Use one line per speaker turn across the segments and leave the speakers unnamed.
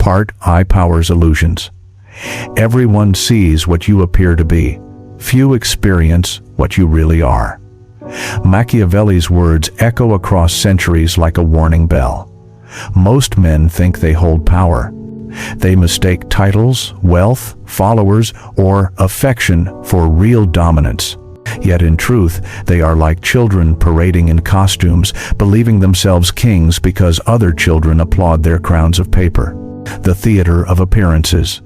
part eye power's illusions. Everyone sees what you appear to be. Few experience what you really are. Machiavelli's words echo across centuries like a warning bell. Most men think they hold power. They mistake titles, wealth, followers, or affection for real dominance. Yet in truth, they are like children parading in costumes, believing themselves kings because other children applaud their crowns of paper. The theater of appearances.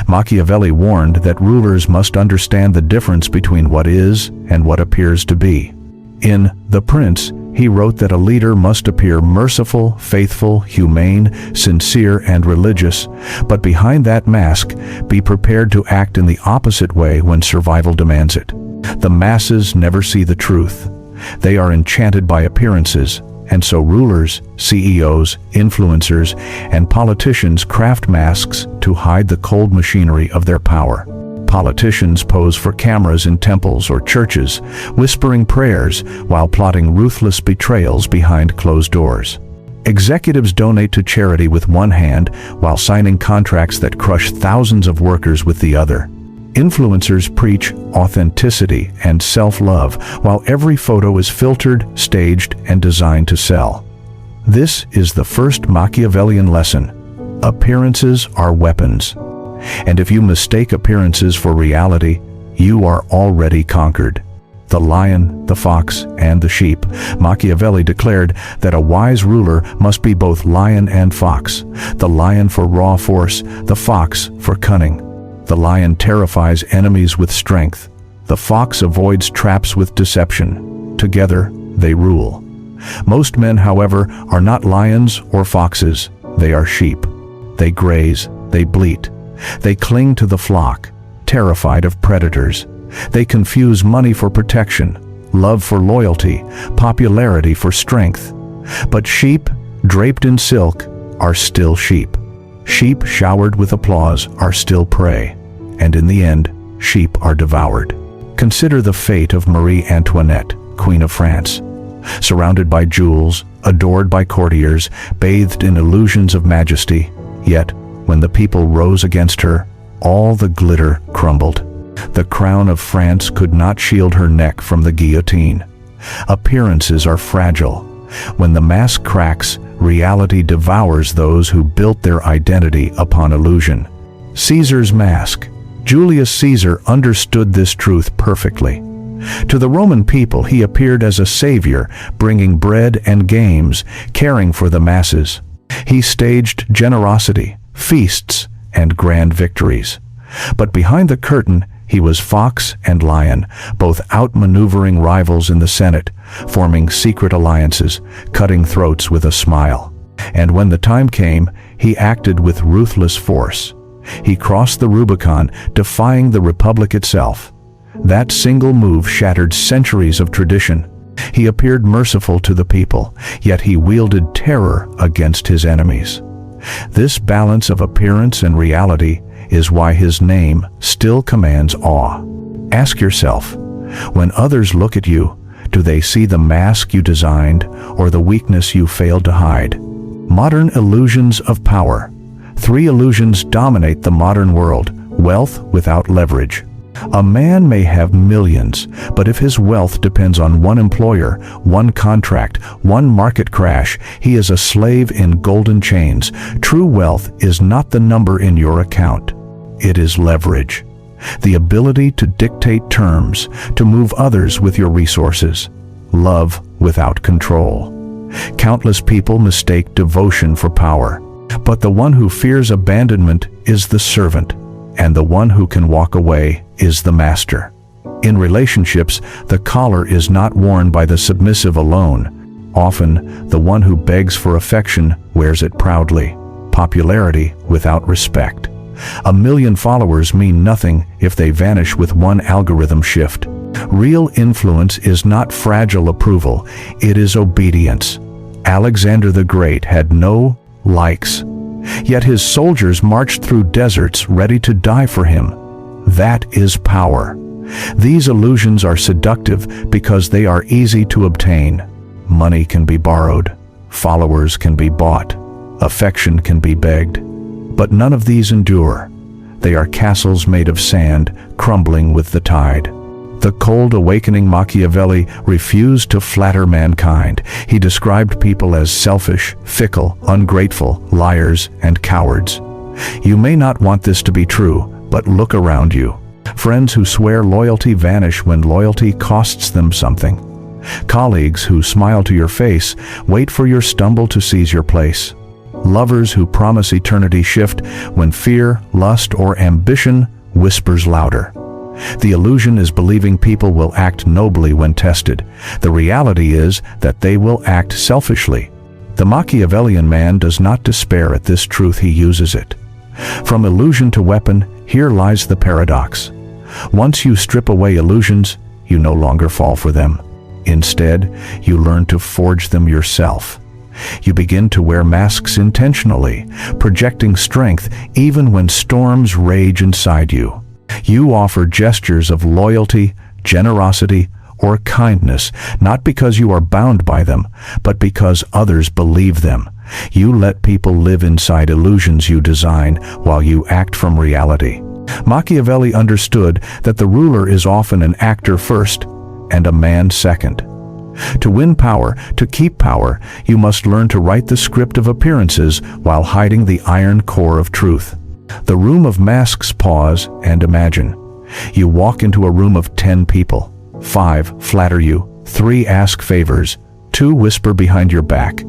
Machiavelli warned that rulers must understand the difference between what is and what appears to be. In The Prince, he wrote that a leader must appear merciful, faithful, humane, sincere, and religious, but behind that mask, be prepared to act in the opposite way when survival demands it. The masses never see the truth. They are enchanted by appearances, and so rulers, CEOs, influencers, and politicians craft masks to hide the cold machinery of their power. Politicians pose for cameras in temples or churches, whispering prayers while plotting ruthless betrayals behind closed doors. Executives donate to charity with one hand while signing contracts that crush thousands of workers with the other. Influencers preach authenticity and self-love, while every photo is filtered, staged, and designed to sell. This is the first Machiavellian lesson. Appearances are weapons. And if you mistake appearances for reality, you are already conquered. The lion, the fox, and the sheep. Machiavelli declared that a wise ruler must be both lion and fox. The lion for raw force, the fox for cunning. The lion terrifies enemies with strength. The fox avoids traps with deception. Together, they rule. Most men, however, are not lions or foxes. They are sheep. They graze, they bleat. They cling to the flock, terrified of predators. They confuse money for protection, love for loyalty, popularity for strength. But sheep, draped in silk, are still sheep. Sheep showered with applause are still prey. And in the end, sheep are devoured. Consider the fate of Marie Antoinette, Queen of France. Surrounded by jewels, adored by courtiers, bathed in illusions of majesty, yet, when the people rose against her, all the glitter crumbled. The crown of France could not shield her neck from the guillotine. Appearances are fragile. When the mask cracks, reality devours those who built their identity upon illusion. Caesar's mask. Julius Caesar understood this truth perfectly. To the Roman people, he appeared as a savior, bringing bread and games, caring for the masses. He staged generosity, feasts, and grand victories. But behind the curtain, he was fox and lion, both outmaneuvering rivals in the Senate, forming secret alliances, cutting throats with a smile. And when the time came, he acted with ruthless force. He crossed the Rubicon, defying the Republic itself. That single move shattered centuries of tradition. He appeared merciful to the people, yet he wielded terror against his enemies. This balance of appearance and reality is why his name still commands awe. Ask yourself, when others look at you, do they see the mask you designed or the weakness you failed to hide? Modern illusions of power. 3 illusions dominate the modern world. Wealth without leverage. A man may have millions, but if his wealth depends on one employer, one contract, one market crash, he is a slave in golden chains. True wealth is not the number in your account. It is leverage. The ability to dictate terms, to move others with your resources. Love without control. Countless people mistake devotion for power, but the one who fears abandonment is the servant, and the one who can walk away is the master. In relationships, the collar is not worn by the submissive alone. Often, the one who begs for affection wears it proudly. Popularity without respect. 1 million followers mean nothing if they vanish with one algorithm shift. Real influence is not fragile approval, it is obedience. Alexander the Great had no likes, yet his soldiers marched through deserts ready to die for him. That is power. These illusions are seductive because they are easy to obtain. Money can be borrowed, followers can be bought, affection can be begged. But none of these endure. They are castles made of sand, crumbling with the tide. The cold awakening Machiavelli refused to flatter mankind. He described people as selfish, fickle, ungrateful, liars, and cowards. You may not want this to be true, but look around you. Friends who swear loyalty vanish when loyalty costs them something. Colleagues who smile to your face wait for your stumble to seize your place. Lovers who promise eternity shift when fear, lust, or ambition whispers louder. The illusion is believing people will act nobly when tested. The reality is that they will act selfishly. The Machiavellian man does not despair at this truth, he uses it. From illusion to weapon, here lies the paradox. Once you strip away illusions, you no longer fall for them. Instead, you learn to forge them yourself. You begin to wear masks intentionally, projecting strength even when storms rage inside you. You offer gestures of loyalty, generosity, or kindness, not because you are bound by them, but because others believe them. You let people live inside illusions you design while you act from reality. Machiavelli understood that the ruler is often an actor first and a man second. To win power, to keep power, you must learn to write the script of appearances while hiding the iron core of truth. The room of masks. Pause and imagine. You walk into a room of 10 people. 5 flatter you, 3 ask favors, 2 whisper behind your back.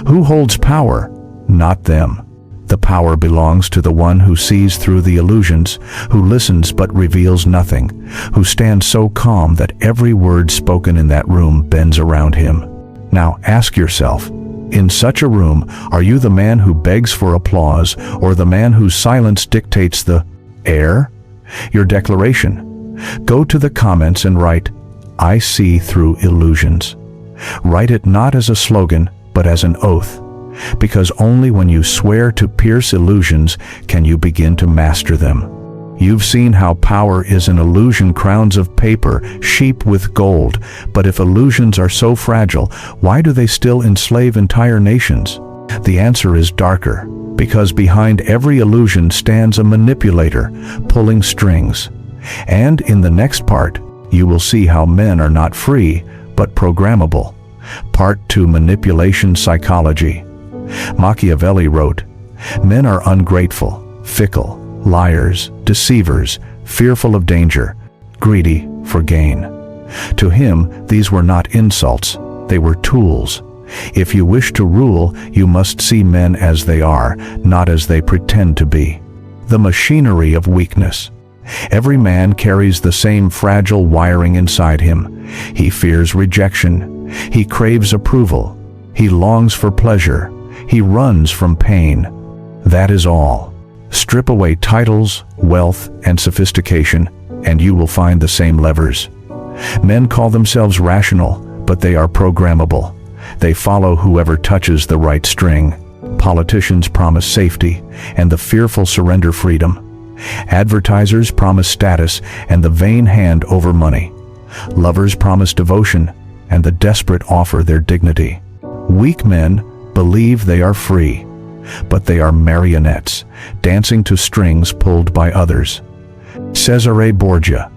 Who holds power? Not them. The power belongs to the one who sees through the illusions, who listens but reveals nothing, who stands so calm that every word spoken in that room bends around him. Now ask yourself, in such a room, are you the man who begs for applause or the man whose silence dictates the air? Your declaration. Go to the comments and write, "I see through illusions." Write it not as a slogan, but as an oath. Because only when you swear to pierce illusions can you begin to master them. You've seen how power is an illusion, crowns of paper, sheep with gold. But if illusions are so fragile, why do they still enslave entire nations? The answer is darker, because behind every illusion stands a manipulator, pulling strings. And in the next part, you will see how men are not free, but programmable. Part 2: Manipulation Psychology. Machiavelli wrote, "Men are ungrateful, fickle, liars, deceivers, fearful of danger, greedy for gain." To him, these were not insults, they were tools. If you wish to rule, you must see men as they are, not as they pretend to be. The machinery of weakness. Every man carries the same fragile wiring inside him. He fears rejection. He craves approval. He longs for pleasure. He runs from pain. That is all. Strip away titles, wealth, and sophistication, and you will find the same levers. Men call themselves rational, but they are programmable. They follow whoever touches the right string. Politicians promise safety, and the fearful surrender freedom. Advertisers promise status, and the vain hand over money. Lovers promise devotion, and the desperate offer their dignity. Weak men believe they are free, but they are marionettes, dancing to strings pulled by others. Cesare Borgia.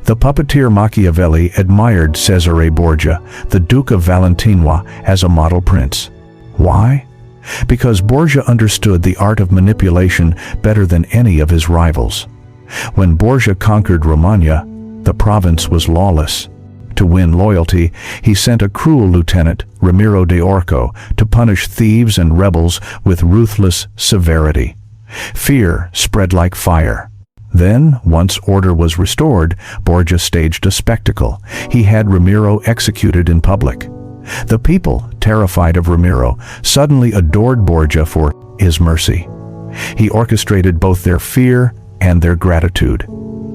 The puppeteer Machiavelli admired Cesare Borgia, the Duke of Valentinois, as a model prince. Why? Because Borgia understood the art of manipulation better than any of his rivals. When Borgia conquered Romagna, the province was lawless. To win loyalty, he sent a cruel lieutenant, Ramiro de Orco, to punish thieves and rebels with ruthless severity. Fear spread like fire. Then, once order was restored, Borgia staged a spectacle. He had Ramiro executed in public. The people, terrified of Ramiro, suddenly adored Borgia for his mercy. He orchestrated both their fear and their gratitude.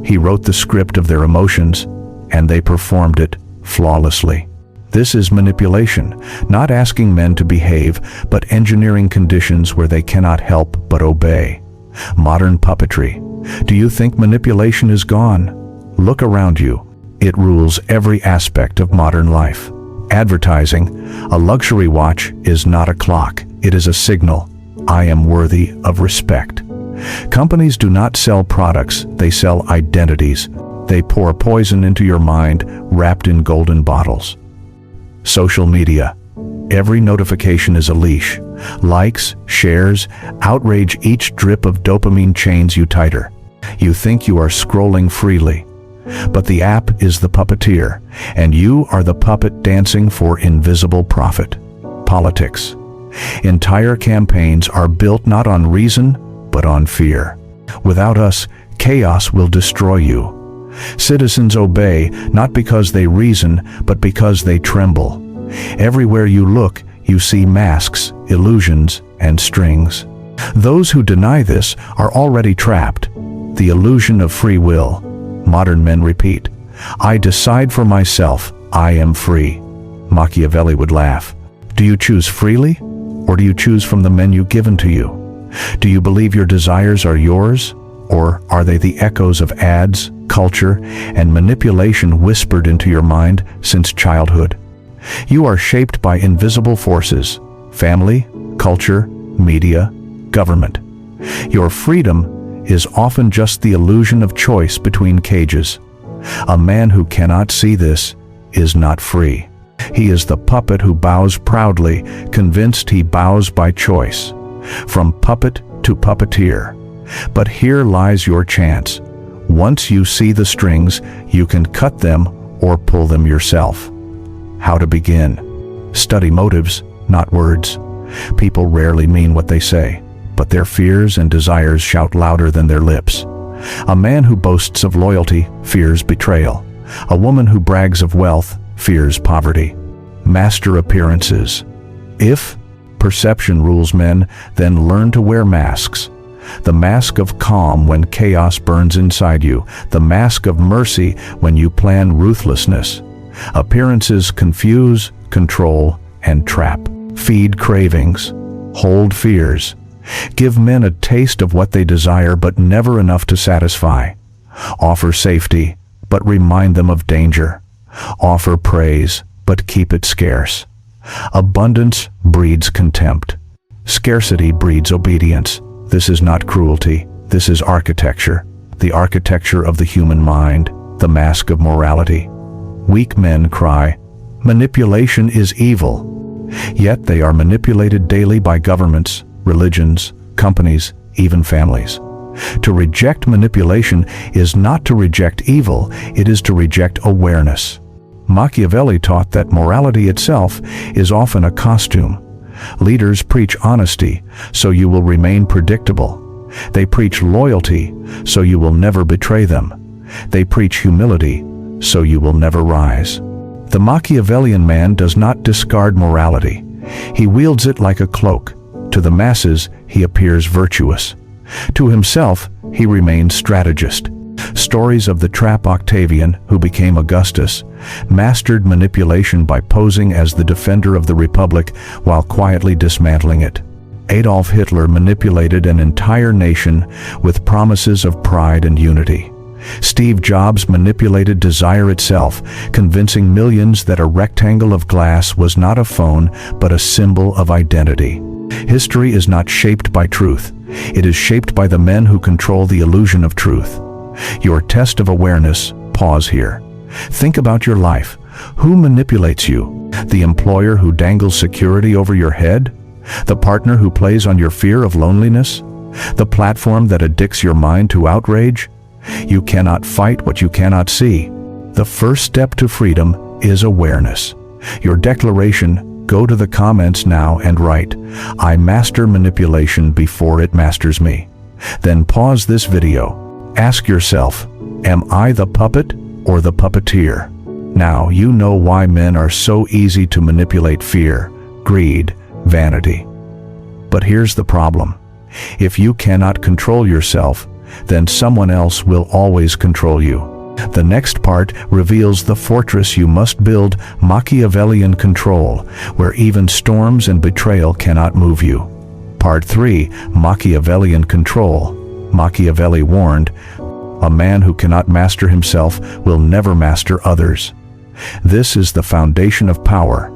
He wrote the script of their emotions, and they performed it flawlessly. This is manipulation, not asking men to behave, but engineering conditions where they cannot help but obey. Modern puppetry. Do you think manipulation is gone? Look around you. It rules every aspect of modern life. Advertising. A luxury watch is not a clock. It is a signal. I am worthy of respect. Companies do not sell products, they sell identities. They pour poison into your mind, wrapped in golden bottles. Social media. Every notification is a leash. Likes, shares, outrage, each drip of dopamine chains you tighter. You think you are scrolling freely. But the app is the puppeteer, and you are the puppet dancing for invisible profit. Politics. Entire campaigns are built not on reason, but on fear. Without us, chaos will destroy you. Citizens obey, not because they reason, but because they tremble. Everywhere you look, you see masks, illusions, and strings. Those who deny this are already trapped. The illusion of free will. Modern men repeat, "I decide for myself, I am free." Machiavelli would laugh. Do you choose freely, or do you choose from the menu given to you? Do you believe your desires are yours, or are they the echoes of ads, culture, and manipulation whispered into your mind since childhood? You are shaped by invisible forces: family, culture, media, government. Your freedom is often just the illusion of choice between cages. A man who cannot see this is not free. He is the puppet who bows proudly, convinced he bows by choice. From puppet to puppeteer. But here lies your chance. Once you see the strings, you can cut them or pull them yourself. How to begin? Study motives, not words. People rarely mean what they say, but their fears and desires shout louder than their lips. A man who boasts of loyalty fears betrayal. A woman who brags of wealth fears poverty. Master appearances. If perception rules men, then learn to wear masks. The mask of calm when chaos burns inside you. The mask of mercy when you plan ruthlessness. Appearances confuse, control, and trap. Feed cravings. Hold fears. Give men a taste of what they desire, but never enough to satisfy. Offer safety, but remind them of danger. Offer praise, but keep it scarce. Abundance breeds contempt. Scarcity breeds obedience. This is not cruelty. This is architecture. The architecture of the human mind, the mask of morality. Weak men cry, "Manipulation is evil." Yet they are manipulated daily by governments, religions, companies, even families. To reject manipulation is not to reject evil, it is to reject awareness. Machiavelli taught that morality itself is often a costume. Leaders preach honesty, so you will remain predictable. They preach loyalty, so you will never betray them. They preach humility, so you will never rise. The Machiavellian man does not discard morality. He wields it like a cloak. To the masses, he appears virtuous. To himself, he remains strategist. Stories of the trap Octavian, who became Augustus, mastered manipulation by posing as the defender of the Republic while quietly dismantling it. Adolf Hitler manipulated an entire nation with promises of pride and unity. Steve Jobs manipulated desire itself, convincing millions that a rectangle of glass was not a phone but a symbol of identity. History is not shaped by truth. It is shaped by the men who control the illusion of truth. Your test of awareness, pause here. Think about your life. Who manipulates you? The employer who dangles security over your head? The partner who plays on your fear of loneliness? The platform that addicts your mind to outrage? You cannot fight what you cannot see. The first step to freedom is awareness. Your declaration, go to the comments now and write, "I master manipulation before it masters me." Then pause this video. Ask yourself, am I the puppet or the puppeteer? Now you know why men are so easy to manipulate: fear, greed, vanity. But here's the problem. If you cannot control yourself, then someone else will always control you. The next part reveals the fortress you must build: Machiavellian control, where even storms and betrayal cannot move you. Part 3, Machiavellian control. Machiavelli warned, a man who cannot master himself will never master others. This is the foundation of power.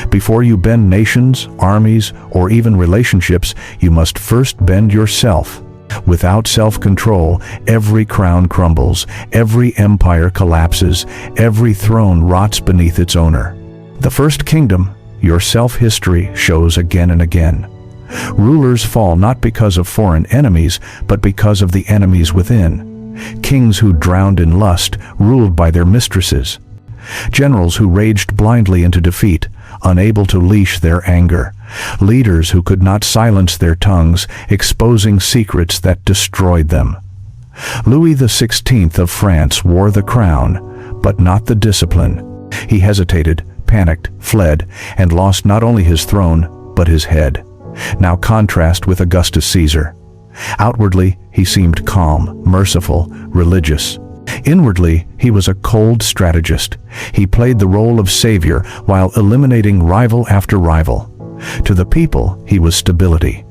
Before you bend nations, armies, or even relationships, you must first bend yourself. Without self-control, every crown crumbles, every empire collapses, every throne rots beneath its owner. The first kingdom, your self-history, shows again and again. Rulers fall not because of foreign enemies, but because of the enemies within. Kings who drowned in lust, ruled by their mistresses. Generals who raged blindly into defeat, unable to leash their anger. Leaders who could not silence their tongues, exposing secrets that destroyed them. Louis XVI of France wore the crown, but not the discipline. He hesitated, panicked, fled, and lost not only his throne, but his head. Now contrast with Augustus Caesar. Outwardly, he seemed calm, merciful, religious. Inwardly, he was a cold strategist. He played the role of savior while eliminating rival after rival. To the people, he was stability.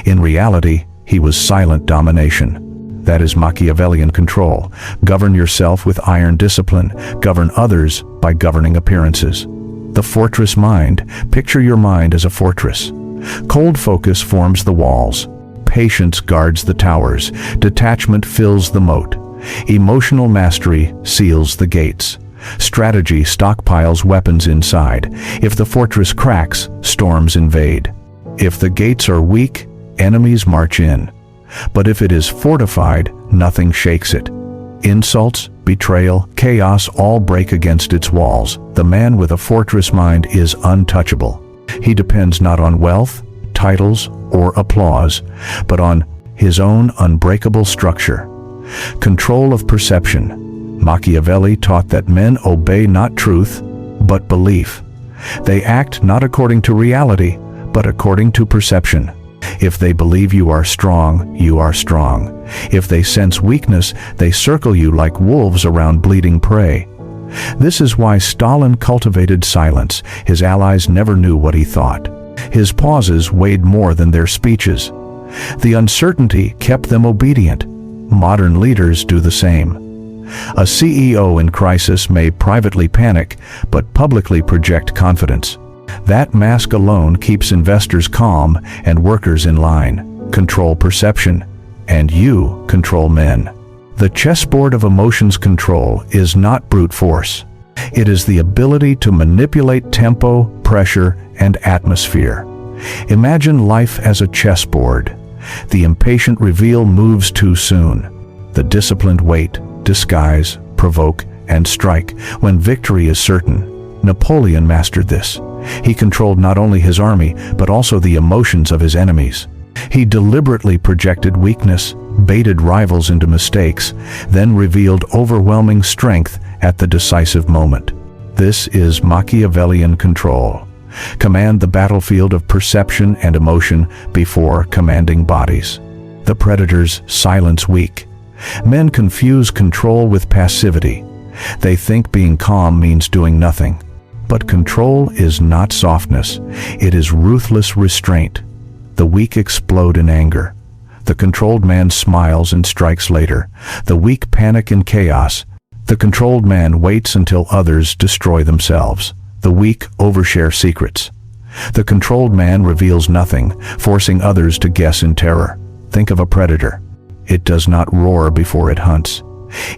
In reality, he was silent domination. That is Machiavellian control. Govern yourself with iron discipline. Govern others by governing appearances. The fortress mind. Picture your mind as a fortress. Cold focus forms the walls. Patience guards the towers. Detachment fills the moat. Emotional mastery seals the gates. Strategy stockpiles weapons inside. If the fortress cracks, storms invade. If the gates are weak, enemies march in. But if it is fortified, nothing shakes it. Insults, betrayal, chaos all break against its walls. The man with a fortress mind is untouchable. He depends not on wealth, titles, or applause, but on his own unbreakable structure. Control of perception. Machiavelli taught that men obey not truth, but belief. They act not according to reality, but according to perception. If they believe you are strong, you are strong. If they sense weakness, they circle you like wolves around bleeding prey. This is why Stalin cultivated silence. His allies never knew what he thought. His pauses weighed more than their speeches. The uncertainty kept them obedient. Modern leaders do the same. A CEO in crisis may privately panic, but publicly project confidence. That mask alone keeps investors calm and workers in line. Control perception, and you control men. The chessboard of emotions control is not brute force. It is the ability to manipulate tempo, pressure, and atmosphere. Imagine life as a chessboard. The impatient reveal moves too soon. The disciplined wait, disguise, provoke, and strike when victory is certain. Napoleon mastered this. He controlled not only his army, but also the emotions of his enemies. He deliberately projected weakness, baited rivals into mistakes, then revealed overwhelming strength at the decisive moment. This is Machiavellian control. Command the battlefield of perception and emotion before commanding bodies. The predators silence weak. Men confuse control with passivity. They think being calm means doing nothing. But control is not softness. It is ruthless restraint. The weak explode in anger. The controlled man smiles and strikes later. The weak panic in chaos. The controlled man waits until others destroy themselves. The weak overshare secrets. The controlled man reveals nothing, forcing others to guess in terror. Think of a predator. It does not roar before it hunts.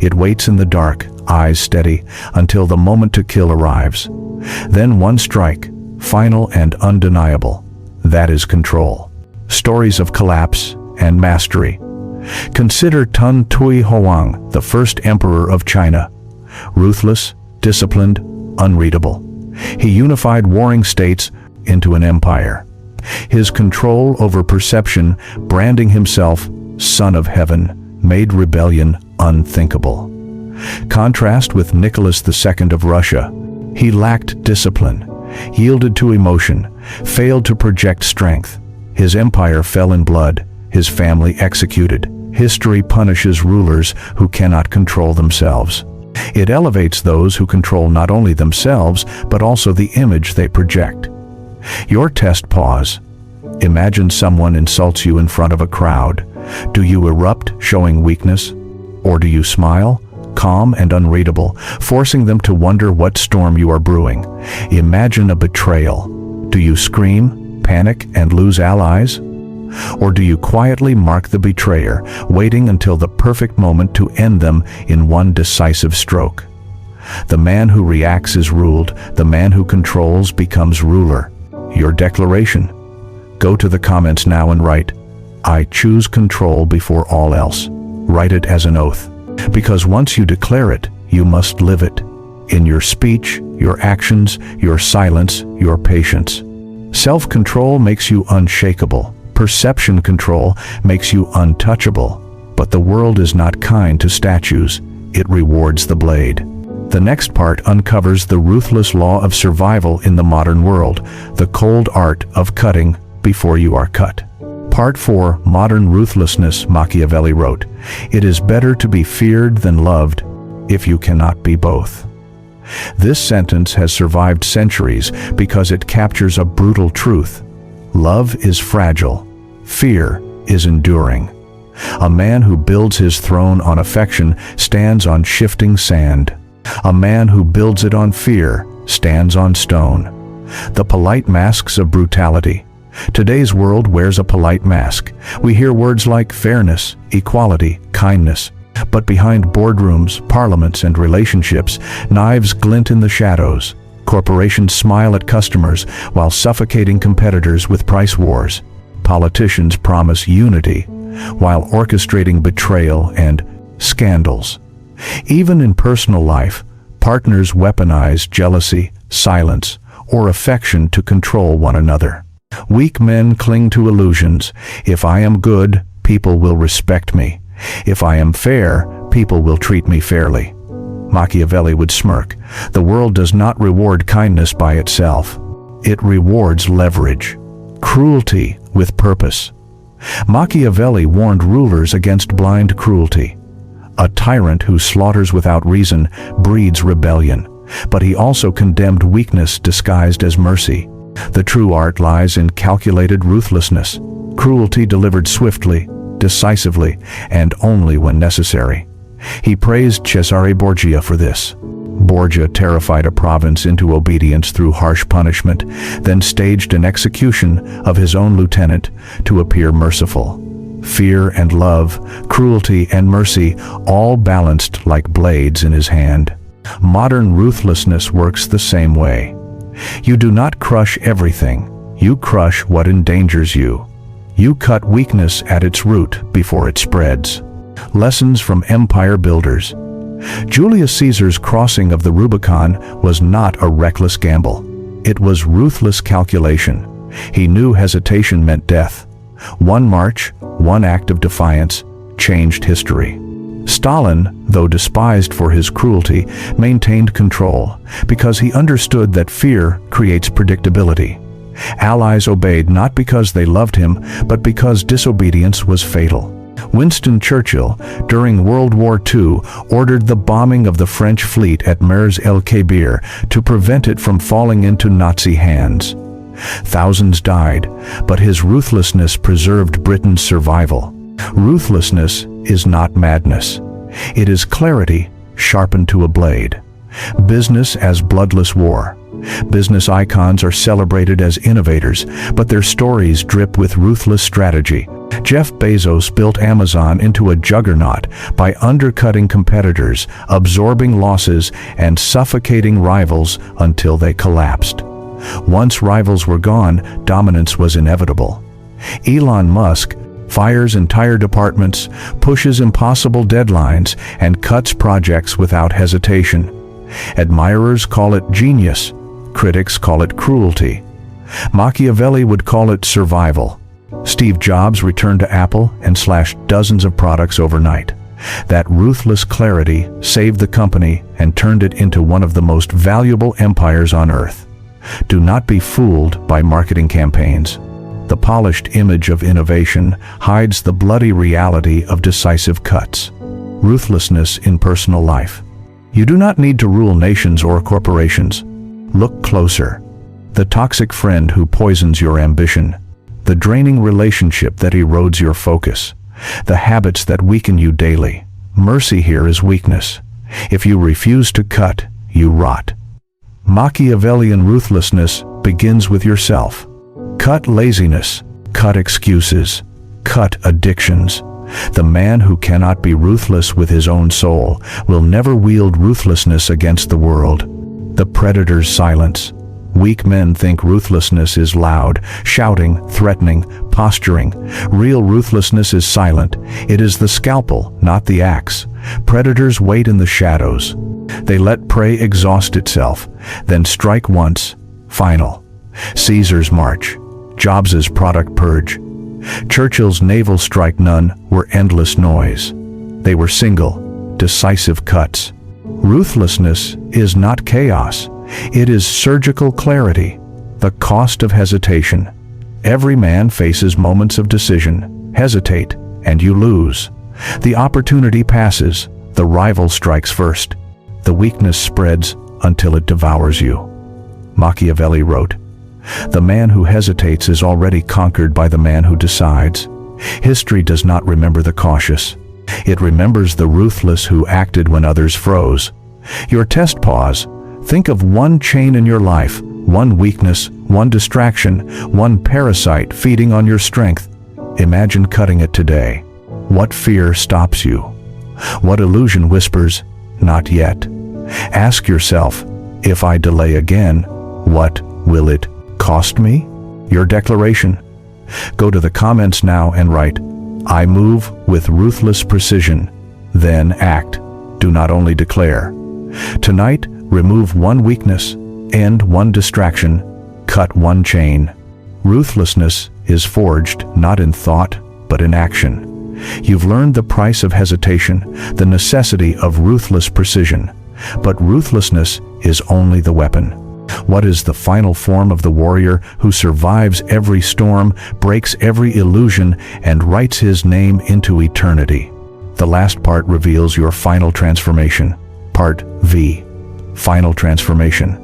It waits in the dark, eyes steady, until the moment to kill arrives. Then one strike, final and undeniable. That is control. Stories of collapse and mastery. Consider Tun Tui Hoang, the first emperor of China. Ruthless, disciplined, unreadable. He unified warring states into an empire. His control over perception, branding himself Son of Heaven, made rebellion unthinkable. Contrast with Nicholas II of Russia. He lacked discipline, yielded to emotion, failed to project strength. His empire fell in blood, his family executed. History punishes rulers who cannot control themselves. It elevates those who control not only themselves, but also the image they project. Your test pause. Imagine someone insults you in front of a crowd. Do you erupt, showing weakness? Or do you smile, calm and unreadable, forcing them to wonder what storm you are brewing? Imagine a betrayal. Do you scream, panic, and lose allies? Or do you quietly mark the betrayer, waiting until the perfect moment to end them in one decisive stroke? The man who reacts is ruled, the man who controls becomes ruler. Your declaration? Go to the comments now and write, "I choose control before all else." Write it as an oath. Because once you declare it, you must live it. In your speech, your actions, your silence, your patience. Self-control makes you unshakable. Perception control makes you untouchable. But the world is not kind to statues. It rewards the blade. The next part uncovers the ruthless law of survival in the modern world, the cold art of cutting before you are cut. Part 4, Modern Ruthlessness. Machiavelli wrote, "It is better to be feared than loved, if you cannot be both." This sentence has survived centuries because it captures a brutal truth. Love is fragile. Fear is enduring. A man who builds his throne on affection stands on shifting sand. A man who builds it on fear stands on stone. The polite masks of brutality. Today's world wears a polite mask. We hear words like fairness, equality, kindness. But behind boardrooms, parliaments, and relationships, knives glint in the shadows. Corporations smile at customers while suffocating competitors with price wars. Politicians promise unity while orchestrating betrayal and scandals. Even in personal life, partners weaponize jealousy, silence, or affection to control one another. Weak men cling to illusions. If I am good, people will respect me. If I am fair, people will treat me fairly. Machiavelli would smirk. The world does not reward kindness by itself. It rewards leverage, cruelty with purpose. Machiavelli warned rulers against blind cruelty. A tyrant who slaughters without reason breeds rebellion, but he also condemned weakness disguised as mercy. The true art lies in calculated ruthlessness, cruelty delivered swiftly, decisively, and only when necessary. He praised Cesare Borgia for this. Borgia terrified a province into obedience through harsh punishment, then staged an execution of his own lieutenant to appear merciful. Fear and love, cruelty and mercy, all balanced like blades in his hand. Modern ruthlessness works the same way. You do not crush everything. You crush what endangers you. You cut weakness at its root before it spreads. Lessons from empire builders. Julius Caesar's crossing of the Rubicon was not a reckless gamble. It was ruthless calculation. He knew hesitation meant death. One march, one act of defiance, changed history. Stalin, though despised for his cruelty, maintained control because he understood that fear creates predictability. Allies obeyed not because they loved him, but because disobedience was fatal. Winston Churchill, during World War II, ordered the bombing of the French fleet at Mers el-Kabir to prevent it from falling into Nazi hands. Thousands died, but his ruthlessness preserved Britain's survival. Ruthlessness is not madness. It is clarity sharpened to a blade. Business as bloodless war. Business icons are celebrated as innovators, but their stories drip with ruthless strategy. Jeff Bezos built Amazon into a juggernaut by undercutting competitors, absorbing losses, and suffocating rivals until they collapsed. Once rivals were gone, dominance was inevitable. Elon Musk fires entire departments, pushes impossible deadlines, and cuts projects without hesitation. Admirers call it genius. Critics call it cruelty. Machiavelli would call it survival. Steve Jobs returned to Apple and slashed dozens of products overnight. That ruthless clarity saved the company and turned it into one of the most valuable empires on earth. Do not be fooled by marketing campaigns. The polished image of innovation hides the bloody reality of decisive cuts. Ruthlessness in personal life. You do not need to rule nations or corporations. Look closer. The toxic friend who poisons your ambition. The draining relationship that erodes your focus. The habits that weaken you daily. Mercy here is weakness. If you refuse to cut, you rot. Machiavellian ruthlessness begins with yourself. Cut laziness. Cut excuses. Cut addictions. The man who cannot be ruthless with his own soul will never wield ruthlessness against the world. The predator's silence. Weak men think ruthlessness is loud, shouting, threatening, posturing. Real ruthlessness is silent. It is the scalpel, not the axe. Predators wait in the shadows. They let prey exhaust itself, then strike once, final. Caesar's march. Jobs's product purge. Churchill's naval strike none were endless noise. They were single, decisive cuts. Ruthlessness is not chaos. It is surgical clarity, the cost of hesitation. Every man faces moments of decision. Hesitate, and you lose. The opportunity passes. The rival strikes first. The weakness spreads until it devours you. Machiavelli wrote, "The man who hesitates is already conquered by the man who decides." History does not remember the cautious. It remembers the ruthless who acted when others froze. Your test pause. Think of one chain in your life, one weakness, one distraction, one parasite feeding on your strength. Imagine cutting it today. What fear stops you? What illusion whispers, "Not yet"? Ask yourself, if I delay again, what will it cost me? Your declaration. Go to the comments now and write, "I move with ruthless precision." Then act. Do not only declare. Tonight, remove one weakness, end one distraction, cut one chain. Ruthlessness is forged not in thought, but in action. You've learned the price of hesitation, the necessity of ruthless precision. But ruthlessness is only the weapon. What is the final form of the warrior who survives every storm, breaks every illusion, and writes his name into eternity? The last part reveals your final transformation. Part V. Final transformation.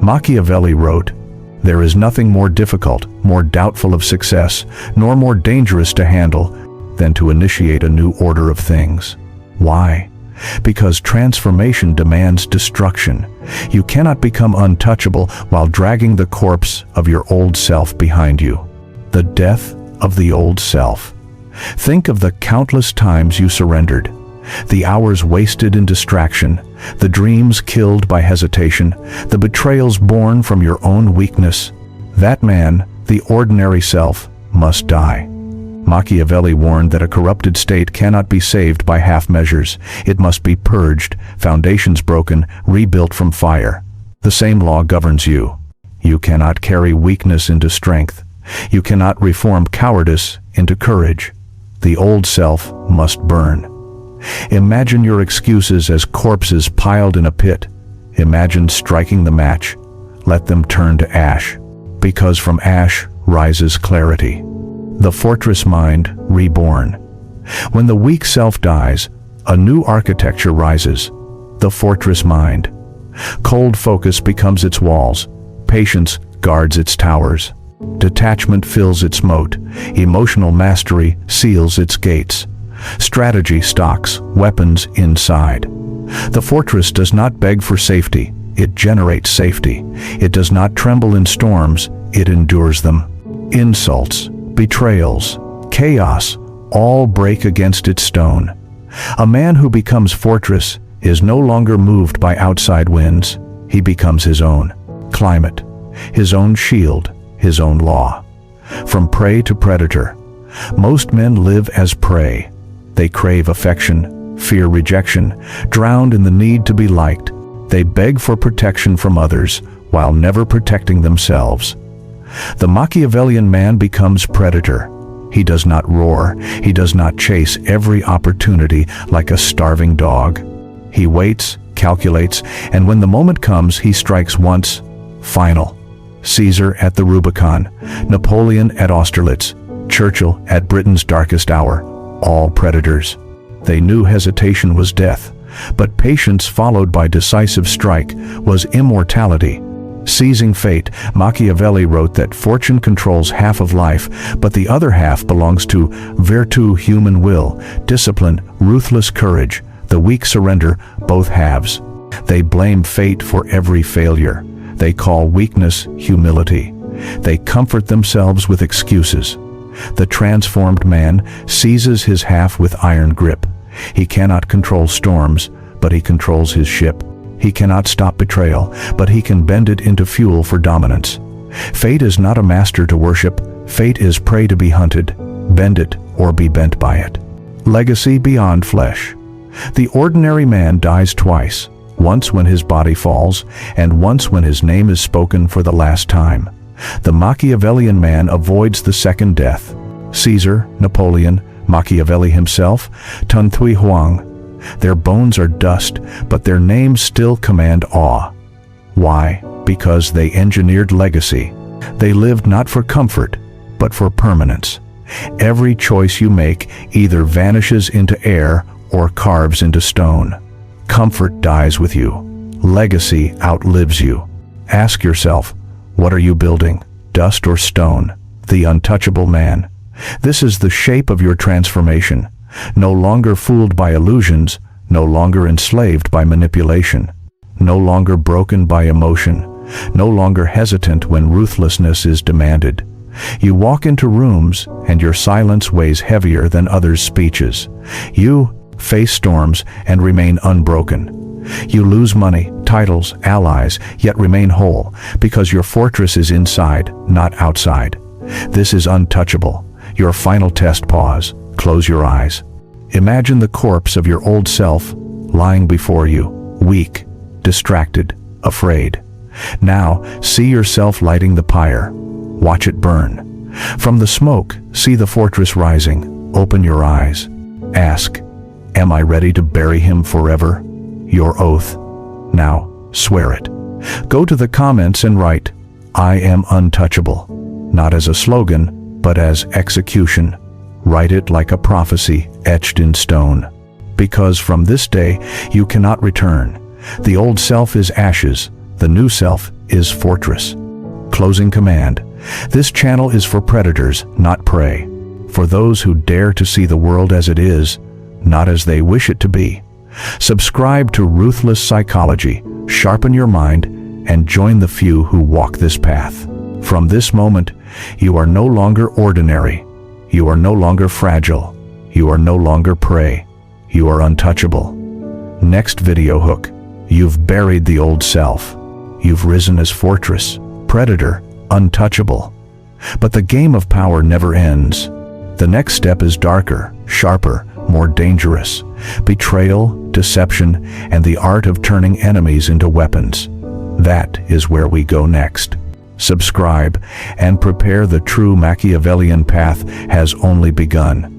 Machiavelli wrote, "There is nothing more difficult, more doubtful of success, nor more dangerous to handle than to initiate a new order of things." Why? Because transformation demands destruction. You cannot become untouchable while dragging the corpse of your old self behind you. The death of the old self. Think of the countless times you surrendered, the hours wasted in distraction, the dreams killed by hesitation, the betrayals born from your own weakness. That man, the ordinary self, must die. Machiavelli warned that a corrupted state cannot be saved by half measures. It must be purged, foundations broken, rebuilt from fire. The same law governs you. You cannot carry weakness into strength. You cannot reform cowardice into courage. The old self must burn. Imagine your excuses as corpses piled in a pit. Imagine striking the match. Let them turn to ash, because from ash rises clarity. The fortress mind reborn. When the weak self dies, a new architecture rises. The fortress mind. Cold focus becomes its walls. Patience guards its towers. Detachment fills its moat. Emotional mastery seals its gates. Strategy stocks weapons inside. The fortress does not beg for safety. It generates safety. It does not tremble in storms. It endures them. Insults, betrayals, chaos, all break against its stone. A man who becomes fortress is no longer moved by outside winds. He becomes his own climate, his own shield, his own law. From prey to predator. Most men live as prey. They crave affection, fear rejection, drowned in the need to be liked. They beg for protection from others while never protecting themselves. The Machiavellian man becomes predator. He does not roar. He does not chase every opportunity like a starving dog. He waits, calculates, and when the moment comes, he strikes once, final. Caesar at the Rubicon, Napoleon at Austerlitz, Churchill at Britain's darkest hour, all predators. They knew hesitation was death, but patience followed by decisive strike was immortality. Seizing fate, Machiavelli wrote that fortune controls half of life, but the other half belongs to virtù, human will, discipline, ruthless courage. The weak surrender both halves. They blame fate for every failure. They call weakness humility. They comfort themselves with excuses. The transformed man seizes his half with iron grip. He cannot control storms, but he controls his ship. He cannot stop betrayal, but he can bend it into fuel for dominance. Fate is not a master to worship. Fate is prey to be hunted. Bend it or be bent by it. Legacy beyond flesh. The ordinary man dies twice, once when his body falls, and once when his name is spoken for the last time. The Machiavellian man avoids the second death. Caesar, Napoleon, Machiavelli himself, Tun Thuy Huang. Their bones are dust, but their names still command awe. Why? Because they engineered legacy. They lived not for comfort, but for permanence. Every choice you make either vanishes into air or carves into stone. Comfort dies with you. Legacy outlives you. Ask yourself, what are you building, dust or stone? The untouchable man. This is the shape of your transformation. No longer fooled by illusions, no longer enslaved by manipulation, no longer broken by emotion, no longer hesitant when ruthlessness is demanded. You walk into rooms and your silence weighs heavier than others' speeches. You face storms and remain unbroken. You lose money, titles, allies, yet remain whole, because your fortress is inside, not outside. This is untouchable. Your final test. Pause. Close your eyes. Imagine the corpse of your old self lying before you, weak, distracted, afraid. Now, see yourself lighting the pyre. Watch it burn. From the smoke, see the fortress rising. Open your eyes. Ask, am I ready to bury him forever? Your oath. Now, swear it. Go to the comments and write, I am untouchable. Not as a slogan, but as execution. Write it like a prophecy etched in stone. Because from this day, you cannot return. The old self is ashes. The new self is fortress. Closing command. This channel is for predators, not prey. For those who dare to see the world as it is, not as they wish it to be. Subscribe to Ruthless Psychology, sharpen your mind, and join the few who walk this path. From this moment, you are no longer ordinary. You are no longer fragile. You are no longer prey. You are untouchable. Next video hook. You've buried the old self. You've risen as fortress, predator, untouchable. But the game of power never ends. The next step is darker, sharper, more dangerous. Betrayal, deception, and the art of turning enemies into weapons. That is where we go next. Subscribe and prepare. The true Machiavellian path has only begun.